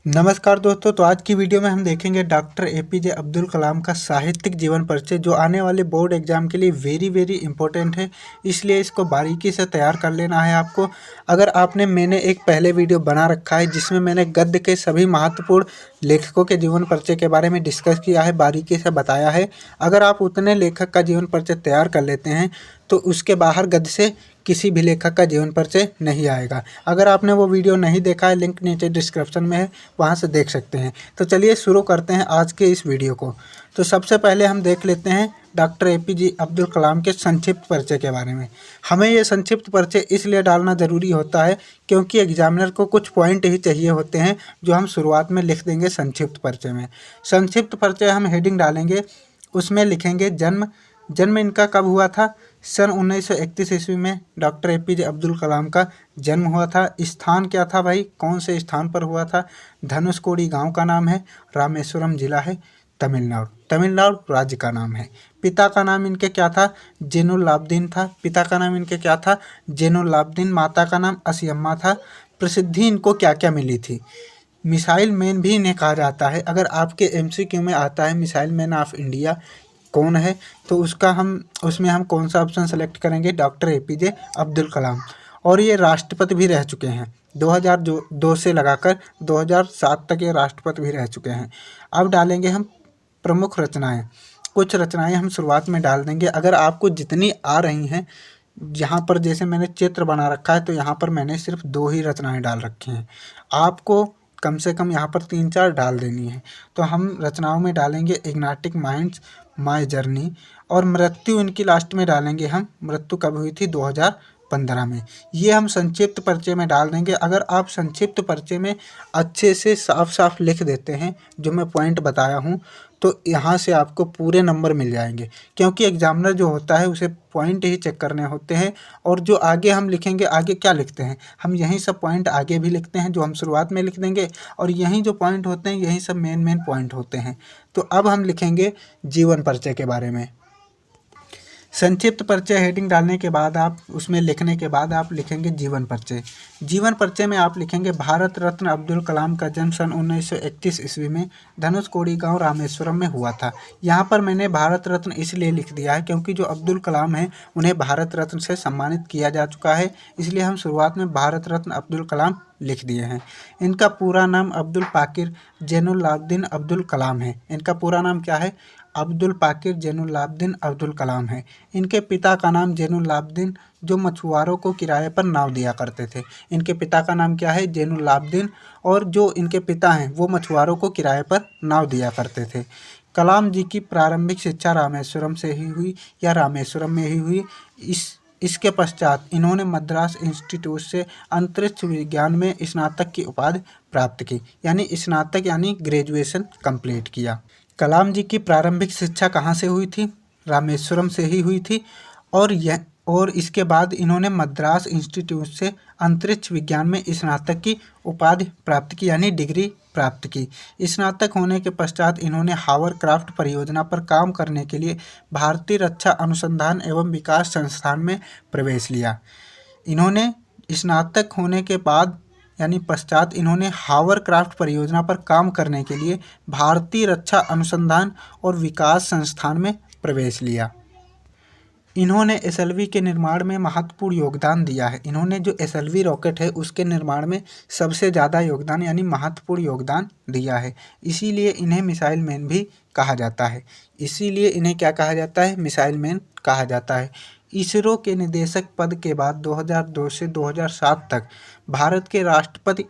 नमस्कार दोस्तों। तो आज की वीडियो में हम देखेंगे डॉक्टर एपीजे अब्दुल कलाम का साहित्यिक जीवन परिचय, जो आने वाले बोर्ड एग्जाम के लिए वेरी इंपॉर्टेंट है। इसलिए इसको बारीकी से तैयार कर लेना है आपको। अगर मैंने एक पहले वीडियो बना रखा है जिसमें मैंने गद्य के सभी महत्वपूर्ण लेखकों के जीवन परिचय के बारे में डिस्कस किया है, बारीकी से बताया है। अगर आप उतने लेखक का जीवन परिचय तैयार कर लेते हैं तो उसके बाहर गद्य से किसी भी लेखक का जीवन परिचय नहीं आएगा। अगर आपने वो वीडियो नहीं देखा है, लिंक नीचे डिस्क्रिप्शन में है, वहाँ से देख सकते हैं। तो चलिए शुरू करते हैं आज के इस वीडियो को। तो सबसे पहले हम देख लेते हैं डॉक्टर एपीजे अब्दुल कलाम के संक्षिप्त परिचय के बारे में। हमें ये संक्षिप्त परिचय इसलिए डालना ज़रूरी होता है क्योंकि एग्जामिनर को कुछ पॉइंट ही चाहिए होते हैं जो हम शुरुआत में लिख देंगे संक्षिप्त परिचय में। संक्षिप्त परिचय हम हेडिंग डालेंगे, उसमें लिखेंगे जन्म इनका कब हुआ था। सन 1931 ईस्वी में डॉक्टर एपीजे अब्दुल कलाम का जन्म हुआ था। स्थान क्या था भाई, कौन से स्थान पर हुआ था। धनुषकोडी गांव का नाम है, रामेश्वरम जिला है, तमिलनाडु राज्य का नाम है। पिता का नाम इनके क्या था, जैनुलाब्दीन था। पिता का नाम इनके क्या था, जैनुलाब्दीन। माता का नाम असियम्मा था। प्रसिद्धि इनको क्या क्या मिली थी। मिसाइल मैन भी इन्हें कहा जाता है। अगर आपके एमसीक्यू में आता है मिसाइल मैन ऑफ इंडिया कौन है, तो उसमें हम कौन सा ऑप्शन सेलेक्ट करेंगे, डॉक्टर एपीजे अब्दुल कलाम। और ये राष्ट्रपति भी रह चुके हैं। 2002 से लगाकर 2007 तक ये राष्ट्रपति भी रह चुके हैं। अब डालेंगे हम प्रमुख रचनाएं। कुछ रचनाएं हम शुरुआत में डाल देंगे। अगर आपको जितनी आ रही हैं, यहाँ पर जैसे मैंने चित्र बना रखा है तो यहाँ पर मैंने सिर्फ 2 ही रचनाएं डाल रखी हैं। आपको कम से कम यहाँ पर 3-4 डाल देनी है। तो हम रचनाओं में डालेंगे इग्नाटिक माइंड्स, माय जर्नी, और मृत्यु इनकी लास्ट में डालेंगे हम। मृत्यु कब हुई थी, 2015 में। ये हम संक्षिप्त परिचय में डाल देंगे। अगर आप संक्षिप्त परिचय में अच्छे से साफ लिख देते हैं जो मैं पॉइंट बताया हूँ, तो यहाँ से आपको पूरे नंबर मिल जाएंगे। क्योंकि एग्जामिनर जो होता है उसे पॉइंट ही चेक करने होते हैं, और जो आगे हम लिखेंगे, आगे क्या लिखते हैं हम, यही सब पॉइंट आगे भी लिखते हैं जो हम शुरुआत में लिख देंगे, और यही जो पॉइंट होते हैं यही सब मेन पॉइंट होते हैं। तो अब हम लिखेंगे जीवन परिचय के बारे में। संक्षिप्त परिचय हेडिंग डालने के बाद आप उसमें लिखने के बाद आप लिखेंगे जीवन परिचय। जीवन परिचय में आप लिखेंगे भारत रत्न अब्दुल कलाम का जन्म सन 1931 ईस्वी में धनुषकोडी गांव रामेश्वरम में हुआ था। यहाँ पर मैंने भारत रत्न इसलिए लिख दिया है क्योंकि जो अब्दुल कलाम हैं उन्हें भारत रत्न से सम्मानित किया जा चुका है, इसलिए हम शुरुआत में भारत रत्न अब्दुल कलाम लिख दिए हैं। इनका पूरा नाम अब्दुल पाकिर जैनुलाब्दीन अब्दुल कलाम है। इनका पूरा नाम क्या है, अब्दुल पाकिर जैनुलाब्दीन अब्दुल कलाम है। इनके पिता का नाम जैनुलाब्दीन, जो मछुआरों को किराए पर नाव दिया करते थे। इनके पिता का नाम क्या है, जैनुलाब्दीन, और जो इनके पिता हैं वो मछुआरों को किराए पर नाव दिया करते थे। कलाम जी की प्रारंभिक शिक्षा रामेश्वरम से ही हुई या रामेश्वरम में ही हुई। इसके पश्चात इन्होंने मद्रास इंस्टीट्यूट से अंतरिक्ष विज्ञान में स्नातक की उपाधि प्राप्त की, यानी स्नातक यानी ग्रेजुएशन कंप्लीट किया। कलाम जी की प्रारंभिक शिक्षा कहाँ से हुई थी, रामेश्वरम से ही हुई थी। और इसके बाद इन्होंने मद्रास इंस्टीट्यूट से अंतरिक्ष विज्ञान में स्नातक की उपाधि प्राप्त की, यानी डिग्री प्राप्त की। स्नातक होने के पश्चात इन्होंने हावरक्राफ्ट परियोजना पर काम करने के लिए भारतीय रक्षा अनुसंधान एवं विकास संस्थान में प्रवेश लिया। इन्होंने स्नातक होने के बाद यानी पश्चात इन्होंने हावरक्राफ्ट परियोजना पर काम करने के लिए भारतीय रक्षा अनुसंधान और विकास संस्थान में प्रवेश लिया। इन्होंने एसएलवी के निर्माण में महत्वपूर्ण योगदान दिया है। इन्होंने जो एसएलवी रॉकेट है उसके निर्माण में सबसे ज़्यादा योगदान यानी महत्वपूर्ण योगदान दिया है। इसीलिए इन्हें मिसाइल मैन भी कहा जाता है। इसीलिए इन्हें क्या कहा जाता है, मिसाइल मैन कहा जाता है। इसरो के निदेशक पद के बाद 2002 से 2007 तक भारत के राष्ट्रपति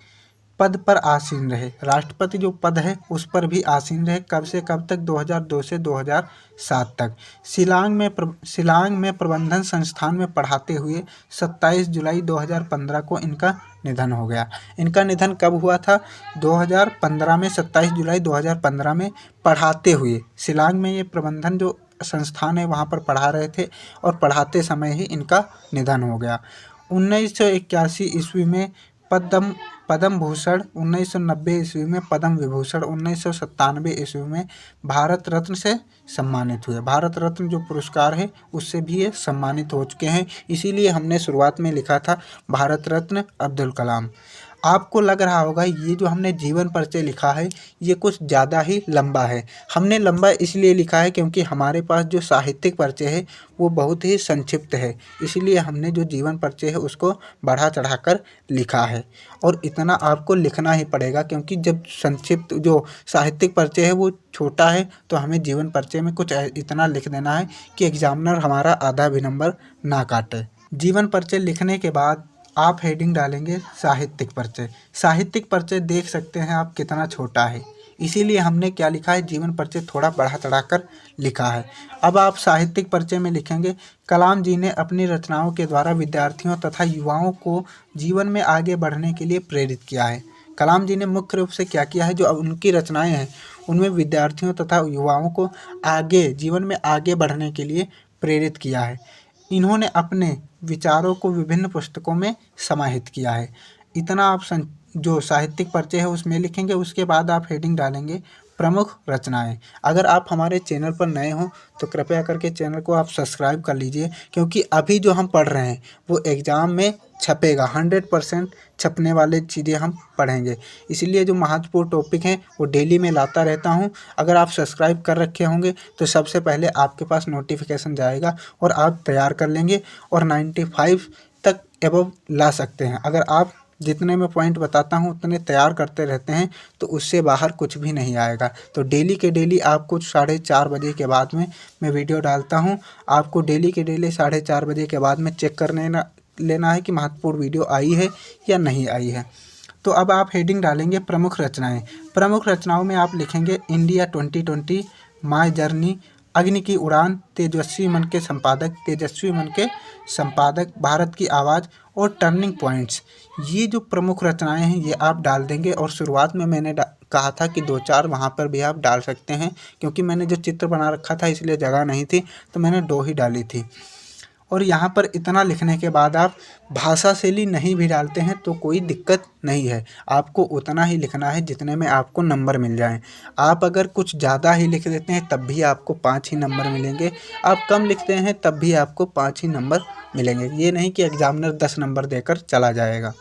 पद पर आसीन रहे। राष्ट्रपति जो पद है उस पर भी आसीन रहे। कब से कब तक, 2002 से 2007 तक। शिलांग में प्रबंधन संस्थान में पढ़ाते हुए 27 जुलाई 2015 को इनका निधन हो गया। इनका निधन कब हुआ था, 2015 में, 27 जुलाई 2015 में पढ़ाते हुए। शिलांग में ये प्रबंधन जो संस्थान है वहाँ पर पढ़ा रहे थे और पढ़ाते समय ही इनका निधन हो गया। 1981 ईस्वी में पद्म भूषण, 1990 ईस्वी में पद्म विभूषण, 1997 ईस्वी में भारत रत्न से सम्मानित हुए। भारत रत्न जो पुरस्कार है उससे भी ये सम्मानित हो चुके हैं। इसीलिए हमने शुरुआत में लिखा था भारत रत्न अब्दुल कलाम। आपको लग रहा होगा ये जो हमने जीवन परिचय लिखा है ये कुछ ज़्यादा ही लंबा है। हमने लंबा इसलिए लिखा है क्योंकि हमारे पास जो साहित्यिक परिचय है वो बहुत ही संक्षिप्त है, इसलिए हमने जो जीवन परिचय है उसको बढ़ा चढ़ाकर लिखा है। और इतना आपको लिखना ही पड़ेगा क्योंकि जब संक्षिप्त जो साहित्यिक परिचय है वो छोटा है तो हमें जीवन परिचय में कुछ इतना लिख देना है कि एग्जामिनर हमारा आधा भी नंबर ना काटे। जीवन परिचय लिखने के बाद आप हेडिंग डालेंगे साहित्यिक परिचय। साहित्यिक परिचय देख सकते हैं आप कितना छोटा है, इसीलिए हमने क्या लिखा है, जीवन परिचय थोड़ा बढ़ा चढ़ाकर लिखा है। अब आप साहित्यिक परिचय में लिखेंगे, कलाम जी ने अपनी रचनाओं के द्वारा विद्यार्थियों तथा युवाओं को जीवन में आगे बढ़ने के लिए प्रेरित किया है। कलाम जी ने मुख्य रूप से क्या किया है, जो अब उनकी रचनाएं हैं उनमें विद्यार्थियों तथा युवाओं को आगे जीवन में आगे बढ़ने के लिए प्रेरित किया है। इन्होंने अपने विचारों को विभिन्न पुस्तकों में समाहित किया है। इतना आप जो साहित्यिक परिचय है उसमें लिखेंगे। उसके बाद आप हेडिंग डालेंगे प्रमुख रचनाएं। अगर आप हमारे चैनल पर नए हों तो कृपया करके चैनल को आप सब्सक्राइब कर लीजिए, क्योंकि अभी जो हम पढ़ रहे हैं वो एग्ज़ाम में छपेगा, 100% छपने वाले चीज़ें हम पढ़ेंगे। इसलिए जो महत्वपूर्ण टॉपिक हैं वो डेली में लाता रहता हूं। अगर आप सब्सक्राइब कर रखे होंगे तो सबसे पहले आपके पास नोटिफिकेशन जाएगा और आप तैयार कर लेंगे और 95 तक एबव ला सकते हैं। अगर आप जितने मैं पॉइंट बताता हूँ उतने तैयार करते रहते हैं तो उससे बाहर कुछ भी नहीं आएगा। तो डेली के डेली आपको 4:30 बजे के बाद में मैं वीडियो डालता हूँ। आपको डेली के डेली 4:30 बजे के बाद में चेक करने लेना है कि महत्वपूर्ण वीडियो आई है या नहीं आई है। तो अब आप हेडिंग डालेंगे प्रमुख रचनाएं। प्रमुख रचनाओं में आप लिखेंगे इंडिया 2020, माय जर्नी, अग्नि की उड़ान, तेजस्वी मन के संपादक, भारत की आवाज़ और टर्निंग पॉइंट्स। ये जो प्रमुख रचनाएं हैं ये आप डाल देंगे। और शुरुआत में मैंने कहा था कि 2-4 वहाँ पर भी आप डाल सकते हैं, क्योंकि मैंने जो चित्र बना रखा था इसलिए जगह नहीं थी तो मैंने 2 ही डाली थी। और यहाँ पर इतना लिखने के बाद आप भाषा शैली नहीं भी डालते हैं तो कोई दिक्कत नहीं है, आपको उतना ही लिखना है जितने में आपको नंबर मिल जाएं। आप अगर कुछ ज़्यादा ही लिख देते हैं तब भी आपको 5 ही नंबर मिलेंगे, आप कम लिखते हैं तब भी आपको 5 ही नंबर मिलेंगे। ये नहीं कि एग्जामिनर 10 नंबर देकर चला जाएगा।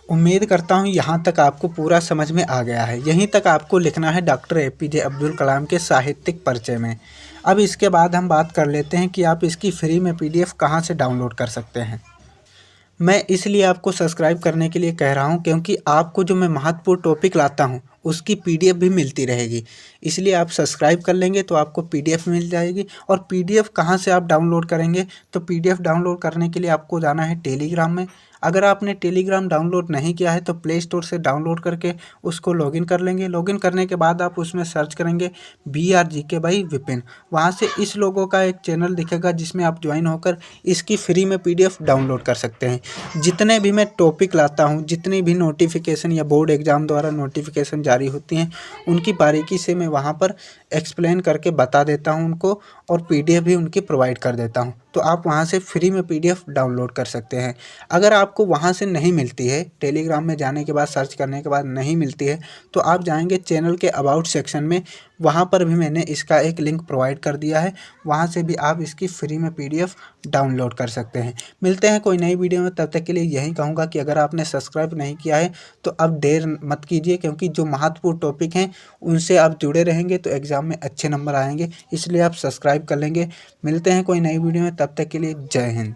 उम्मीद करता हूँ यहाँ तक आपको पूरा समझ में आ गया है। यहीं तक आपको लिखना है डॉक्टर APJ अब्दुल कलाम के साहित्यिक परिचय में। अब इसके बाद हम बात कर लेते हैं कि आप इसकी फ्री में PDF कहाँ से डाउनलोड कर सकते हैं। मैं इसलिए आपको सब्सक्राइब करने के लिए कह रहा हूँ क्योंकि आपको जो मैं महत्वपूर्ण टॉपिक लाता हूँ उसकी PDF भी मिलती रहेगी, इसलिए आप सब्सक्राइब कर लेंगे तो आपको PDF मिल जाएगी। और PDF कहाँ से आप डाउनलोड करेंगे, तो PDF डाउनलोड करने के लिए आपको जाना है टेलीग्राम में। अगर आपने टेलीग्राम डाउनलोड नहीं किया है तो प्ले स्टोर से डाउनलोड करके उसको लॉगिन कर लेंगे। लॉगिन करने के बाद आप उसमें सर्च करेंगे BRGK बाई विपिन। वहाँ से इस लोगों का एक चैनल दिखेगा जिसमें आप ज्वाइन होकर इसकी फ्री में PDF डाउनलोड कर सकते हैं। जितने भी मैं टॉपिक लाता हूँ, जितनी भी नोटिफिकेशन या बोर्ड एग्ज़ाम द्वारा नोटिफिकेशन जारी होती हैं उनकी बारीकी से मैं वहाँ पर एक्सप्लेन करके बता देता हूँ उनको, और PDF भी उनकी प्रोवाइड कर देता हूँ। तो आप वहाँ से फ्री में PDF डाउनलोड कर सकते हैं। अगर आपको वहाँ से नहीं मिलती है, टेलीग्राम में जाने के बाद सर्च करने के बाद नहीं मिलती है, तो आप जाएंगे चैनल के अबाउट सेक्शन में, वहाँ पर भी मैंने इसका एक लिंक प्रोवाइड कर दिया है, वहाँ से भी आप इसकी फ्री में PDF डाउनलोड कर सकते हैं। मिलते हैं कोई नई वीडियो में, तब तक के लिए यही कहूँगा कि अगर आपने सब्सक्राइब नहीं किया है तो अब देर मत कीजिए, क्योंकि जो महत्वपूर्ण टॉपिक हैं उनसे आप जुड़े रहेंगे तो एग्ज़ाम में अच्छे नंबर आएंगे, इसलिए आप सब्सक्राइब कर लेंगे। मिलते हैं कोई नई वीडियो में, तब तक के लिए जय हिंद।